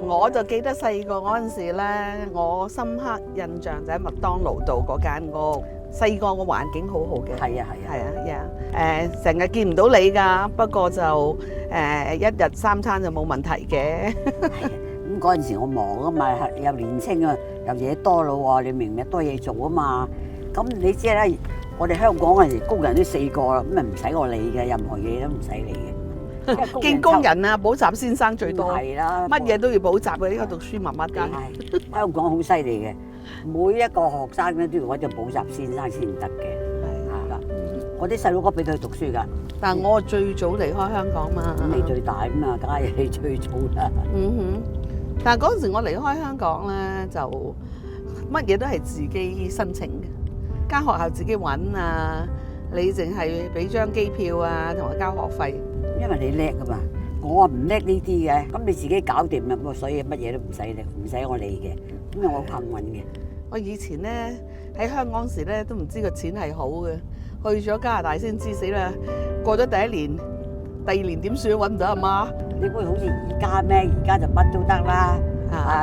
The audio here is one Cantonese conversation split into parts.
我就記得細個嗰陣時咧，我深刻印象就喺麥當勞道嗰間屋。細個個環境好好嘅，係啊係啊，成日見唔到你㗎，不過就一日三餐就冇問題嘅。咁嗰陣時我忙啊嘛，又年青啊，又嘢多咯喎，你明唔明多嘢做啊嘛？咁你知啦，我哋香港嗰陣時工人都4個啦，咁咪唔使我理嘅，任何嘢都唔使理嘅。見工人啊，補習先生最多，係啦，乜嘢都要補習嘅，呢個讀書密密㗎。香港好犀利嘅，每一個學生咧都要揾隻補習先生先得嘅。係啦，我啲細佬哥俾佢讀書㗎。但係我最早離開香港嘛，你最大啊嘛，梗係你最早啦。但係嗰陣時我離開香港咧，就乜嘢都係自己申請嘅，間學校自己揾啊，你淨係俾張機票啊，同埋交學費。因為你叻啊嘛，我唔叻呢啲嘅，咁你自己搞掂啦，所以乜嘢都唔使理，唔使我理嘅，咁我好幸運嘅。我以前咧喺香港時咧都唔知個錢係好嘅，去咗加拿大先知死啦。過咗第1年，第2年點算都揾唔到阿媽。你估好似而家咩？而家就乜都得啦，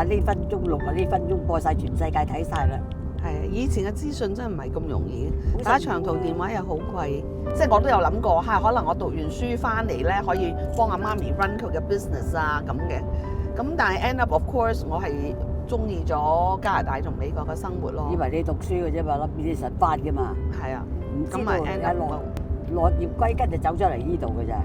呢分鐘錄啊，呢分鐘播晒全世界睇晒啦。係啊，以前嘅資訊真係唔係咁容易，打長途電話又好貴，即係我都有諗過嚇，可能我讀完書翻嚟咧可以幫阿媽咪 run 佢嘅 business 啊咁嘅。咁但係 end up of course 我係中意咗加拿大同美國嘅生活咯。以為你讀書嘅啫嘛，諗住你實翻嘅嘛。係啊，咁咪落葉歸根就走咗嚟呢度嘅咋。